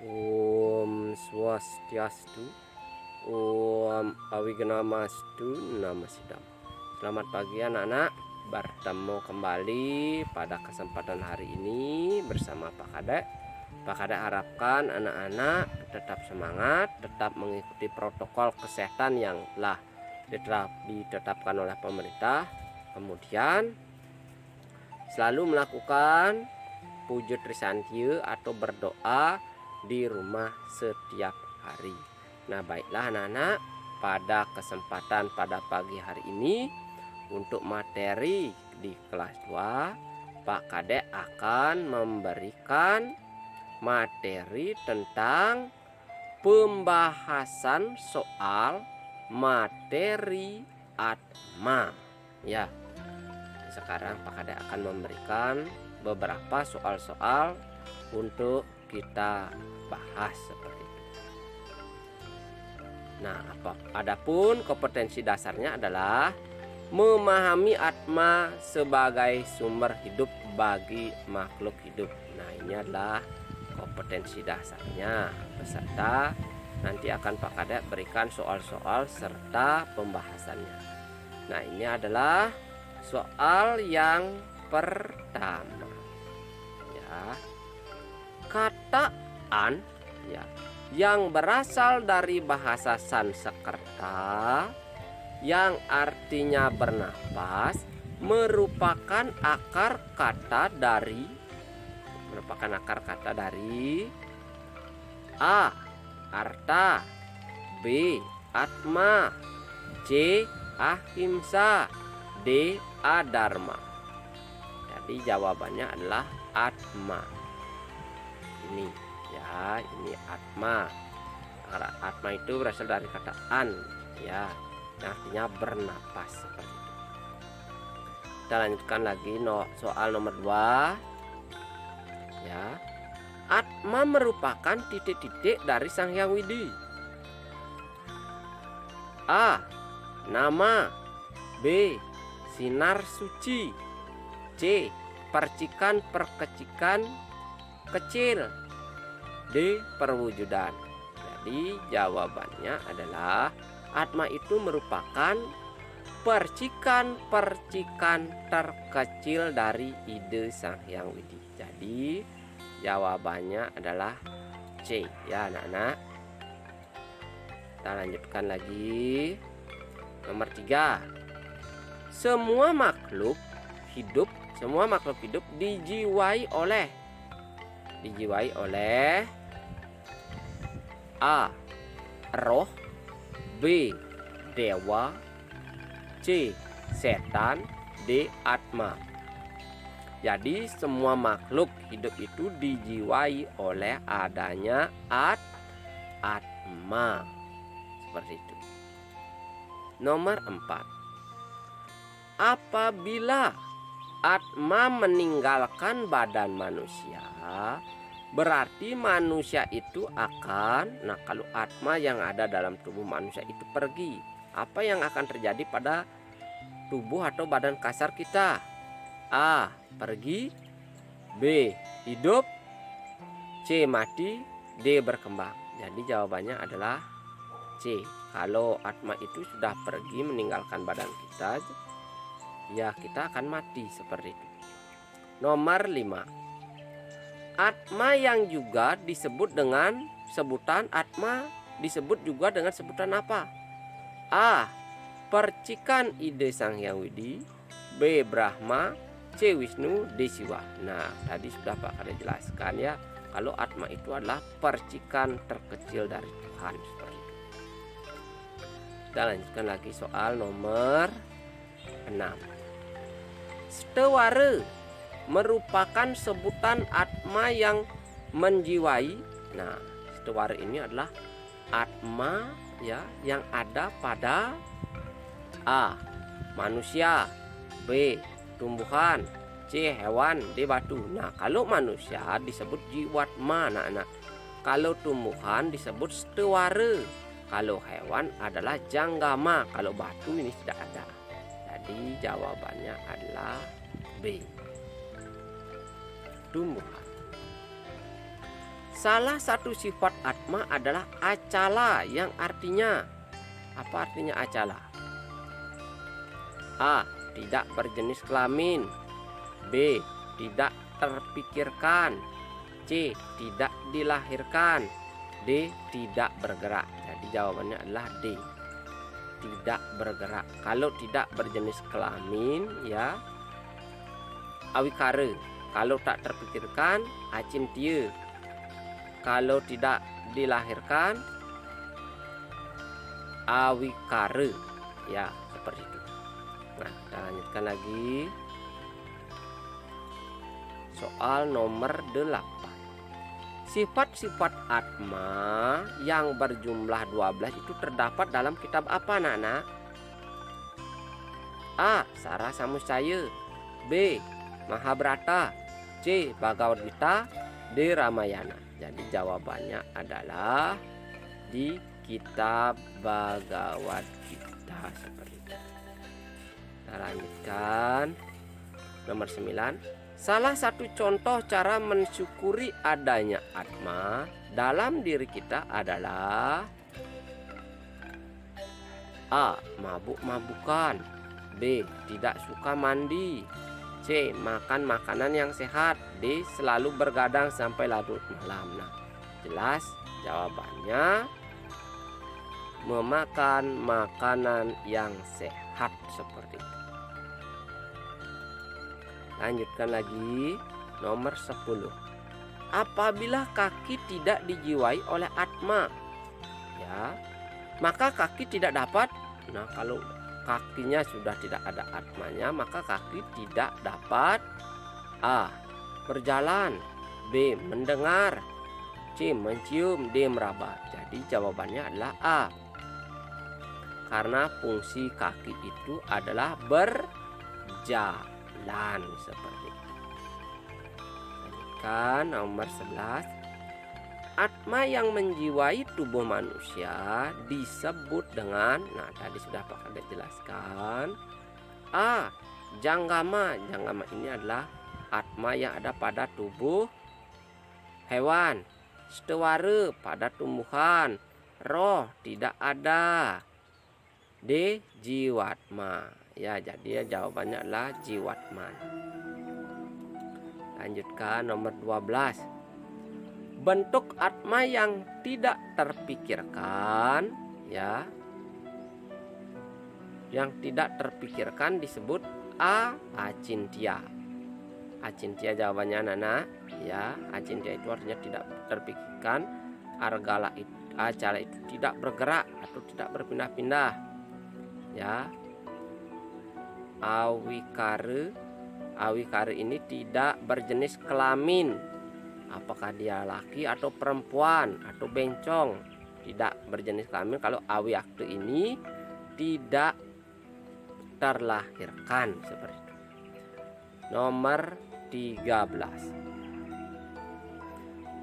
Om Swastiastu, Om Awignamastu, Nama Sidam. Selamat pagi anak-anak, bertemu kembali pada kesempatan hari ini bersama Pak Kadek. Pak Kadek harapkan anak-anak tetap semangat, tetap mengikuti protokol kesehatan yang telah ditetapkan oleh pemerintah. Kemudian selalu melakukan puja trisantia atau berdoa di rumah setiap hari. Nah, baiklah anak-anak, pada kesempatan pada pagi hari ini untuk materi di kelas 2, Pak Kadek akan memberikan materi tentang pembahasan soal materi atma. Ya, sekarang Pak Kadek akan memberikan beberapa soal-soal untuk kita bahas seperti itu. Nah, adapun kompetensi dasarnya adalah memahami atma sebagai sumber hidup bagi makhluk hidup. Nah, ini adalah kompetensi dasarnya, beserta nanti akan Pak Kadek berikan soal-soal serta pembahasannya. Nah, ini adalah soal yang pertama. Ya. Kata an ya, yang berasal dari bahasa Sanskerta yang artinya bernapas merupakan akar kata dari A. Arta, B. Atma, C. Ahimsa, D. Adharma. Jadi jawabannya adalah atma. Ini ya, ini atma. Atma itu berasal dari kata an ya, yang artinya bernapas seperti itu. Kita lanjutkan lagi soal nomor 2 ya. Atma merupakan titik-titik dari Sang Hyang Widi. A. Nama, B. Sinar suci, C. Percikan kecil, D. Perwujudan. Jadi jawabannya adalah atma itu merupakan percikan-percikan terkecil dari ide Sang Hyang Widi. Jadi jawabannya adalah C ya anak-anak. Kita lanjutkan lagi. Nomor 3. Semua makhluk hidup dijiwai oleh A. Roh, B. Dewa, C. Setan, D. Atma. Jadi semua makhluk hidup itu dijiwai oleh adanya atma. Seperti itu. Nomor 4. Apabila atma meninggalkan badan manusia, berarti manusia itu akan, kalau atma yang ada dalam tubuh manusia itu pergi, apa yang akan terjadi pada tubuh atau badan kasar kita? A. Pergi, B. Hidup, C. Mati, D. Berkembang. Jadi jawabannya adalah C. Kalau atma itu sudah pergi meninggalkan badan kita, ya kita akan mati seperti itu. Nomor 5. Atma yang juga disebut dengan sebutan atma disebut juga dengan sebutan apa? A. Percikan ide Sang Hyang Widi, B. Brahma, C. Wisnu, D. Siwa. Nah, tadi sudah Pak Kadek jelaskan ya, kalau atma itu adalah percikan terkecil dari Tuhan seperti itu. Kita lanjutkan lagi soal nomor 6. Stewara merupakan sebutan atma yang menjiwai. Nah, stewara ini adalah atma ya yang ada pada A. Manusia, B. Tumbuhan, C. Hewan, D. Batu. Nah, kalau manusia disebut jiwatma anak-anak. Kalau tumbuhan disebut stewara. Kalau hewan adalah janggama. Kalau batu ini tidak ada. Jadi jawabannya adalah B. Tumbuhan. Salah satu sifat atma adalah acala, yang artinya apa artinya acala? A. Tidak berjenis kelamin. B. Tidak terpikirkan. C. Tidak dilahirkan. D. Tidak bergerak. Jadi jawabannya adalah D. Tidak bergerak. Kalau tidak berjenis kelamin ya awikara. Kalau tak terpikirkan acintia. Kalau tidak dilahirkan awikara. Ya, seperti itu. Nah, kita lanjutkan lagi. Soal nomor 8. Sifat-sifat atma yang berjumlah 12 itu terdapat dalam kitab apa, anak-anak? A. Sara Samusaya. B. Mahabharata. C. Bhagavad Gita. D. Ramayana. Jadi jawabannya adalah di kitab Bhagavad Gita, seperti itu. Kita lanjutkan. Nomor 9. Salah satu contoh cara mensyukuri adanya atma dalam diri kita adalah A. Mabuk-mabukan. B. Tidak suka mandi. C. Makan makanan yang sehat. D. Selalu bergadang sampai larut malam. Nah, jelas jawabannya memakan makanan yang sehat, seperti itu. Lanjutkan lagi. Nomor 10. Apabila kaki tidak dijiwai oleh atma, ya, maka kaki tidak dapat. Nah, kalau kakinya sudah tidak ada atmanya, maka kaki tidak dapat A. berjalan. B. mendengar. C. mencium. D. meraba. Jadi jawabannya adalah A. Karena fungsi kaki itu adalah berjalan, seperti itu. Lanjutkan nomor 11. Atma yang menjiwai tubuh manusia disebut dengan, nah tadi sudah Pak Kadek jelaskan. A. Janggama. Janggama ini adalah atma yang ada pada tubuh hewan. Stewara pada tumbuhan. Roh tidak ada. D. Jiwatma. Ya, jadi jawabannya adalah jiwatma. Lanjutkan nomor 12. Bentuk atma yang tidak terpikirkan, ya, yang tidak terpikirkan disebut A. Acintya. Acintya jawabannya anak-anak, ya. Acintya itu artinya tidak terpikirkan. Acala itu tidak bergerak atau tidak berpindah-pindah, ya. Awikara ini tidak berjenis kelamin. Apakah dia laki atau perempuan atau bencong, tidak berjenis kelamin. Kalau awikara ini tidak terlahirkan, seperti itu. Nomor 13.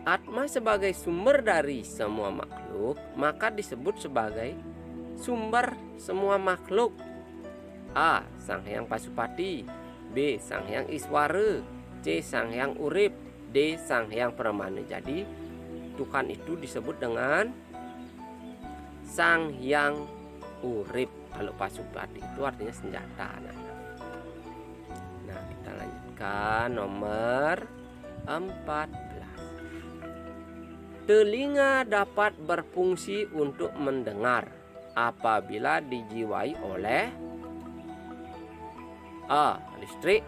Atma sebagai sumber dari semua makhluk, maka disebut sebagai sumber semua makhluk. A. Sang Hyang Pasupati. B. Sang Hyang Iswara. C. Sang Hyang Urip. D. Sang Hyang Pramana. Jadi Tuhan itu disebut dengan Sang Hyang Urip. Kalau Pasupati itu artinya senjata, anak-anak. Nah, kita lanjutkan nomor 14. Telinga dapat berfungsi untuk mendengar apabila dijiwai oleh A. listrik.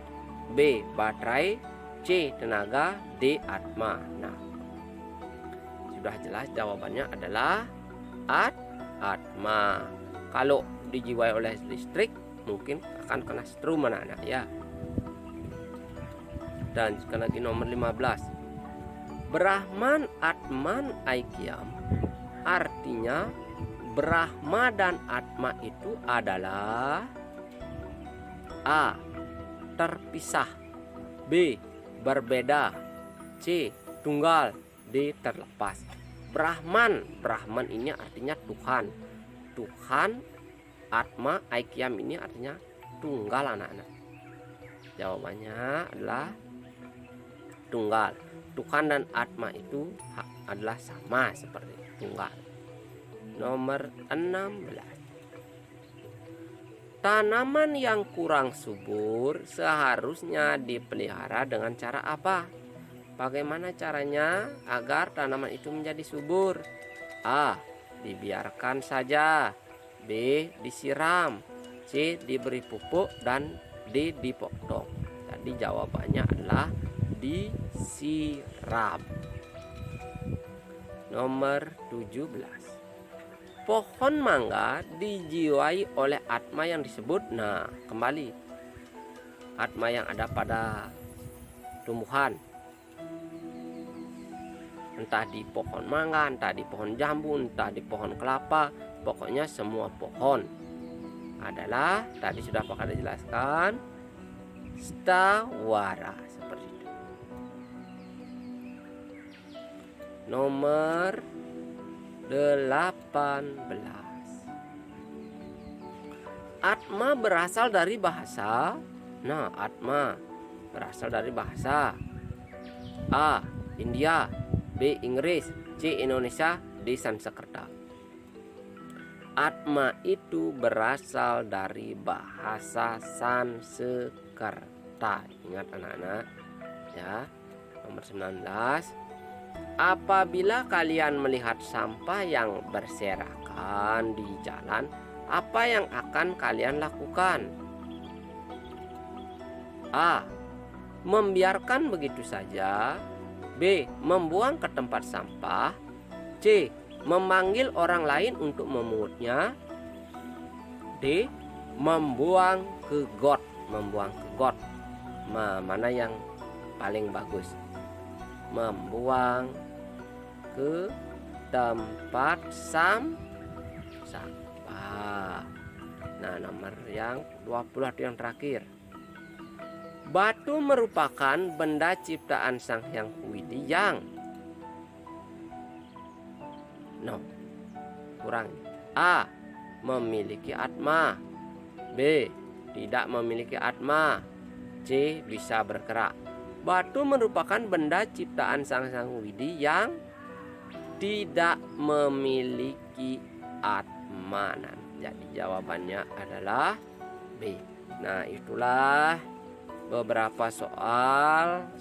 B. baterai. C. tenaga. D. atma. Nah, sudah jelas jawabannya adalah atma. Kalau dijiwai oleh listrik mungkin akan kena strum, anak-anak, ya. Dan sekali lagi nomor 15. Brahman Atman Aikyam, artinya Brahma dan Atma itu adalah A. terpisah. B. berbeda. C. tunggal. D. terlepas. Brahman ini artinya Tuhan. Tuhan. Atma Aikyam ini artinya tunggal, anak-anak. Jawabannya adalah tunggal. Tuhan dan Atma itu adalah sama seperti tunggal. Nomor 16. Tanaman yang kurang subur seharusnya dipelihara dengan cara apa? Bagaimana caranya agar tanaman itu menjadi subur? A. Dibiarkan saja. B. Disiram. C. Diberi pupuk. Dan D. Dipotong. Jadi jawabannya adalah disiram. Nomor 17. Pohon mangga dijiwai oleh atma yang disebut. Nah, kembali atma yang ada pada tumbuhan, entah di pohon mangga, entah di pohon jambu, entah di pohon kelapa, pokoknya semua pohon adalah, tadi sudah Pak Kade jelaskan, stawara seperti itu. Nomor 18. Atma berasal dari bahasa. Nah, atma berasal dari bahasa A. India, B. Inggris, C. Indonesia, D. Sanskerta. Atma itu berasal dari bahasa Sanskerta. Ingat anak-anak ya. Nomor 19. Apabila kalian melihat sampah yang berserakan di jalan, apa yang akan kalian lakukan? A. Membiarkan begitu saja. B. Membuang ke tempat sampah. C. Memanggil orang lain untuk memungutnya. D. Membuang ke got. Membuang ke got. Mana yang paling bagus? Membuang ke tempat sampah. Nah, nomor yang 20 yang terakhir. Batu merupakan benda ciptaan Sang Hyang Widi yang kurang. A. Memiliki atma. B. Tidak memiliki atma. C. Bisa bergerak. Batu merupakan benda ciptaan Sang Hyang Widi yang tidak memiliki atma. Jadi jawabannya adalah B. Nah, itulah beberapa soal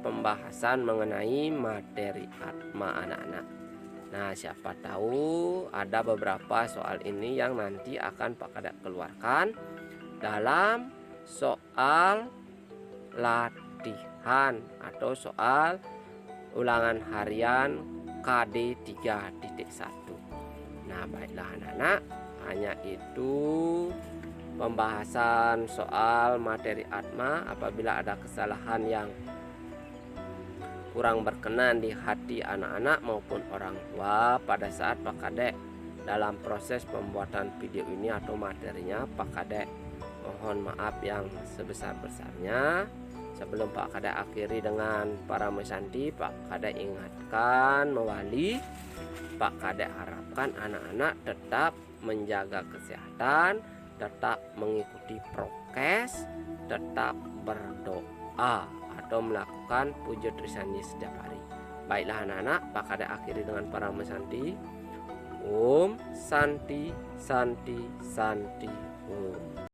pembahasan mengenai materi atma anak-anak. Nah, siapa tahu ada beberapa soal ini yang nanti akan Pak Kade keluarkan dalam soal latihan atau soal ulangan harian KD 3.1. Nah, baiklah anak-anak, hanya itu pembahasan soal materi atma. Apabila ada kesalahan yang kurang berkenan di hati anak-anak maupun orang tua pada saat Pak Kade dalam proses pembuatan video ini atau materinya, Pak Kade mohon maaf yang sebesar-besarnya. Sebelum Pak Kade akhiri dengan para mesanti, Pak Kade ingatkan mewali, Pak Kade harapkan anak-anak tetap menjaga kesehatan, tetap mengikuti prokes, tetap berdoa atau melakukan puja trisandi setiap hari. Baiklah anak-anak, Pak Kade akhiri dengan para mesanti. Om Santi Santi Santi Om.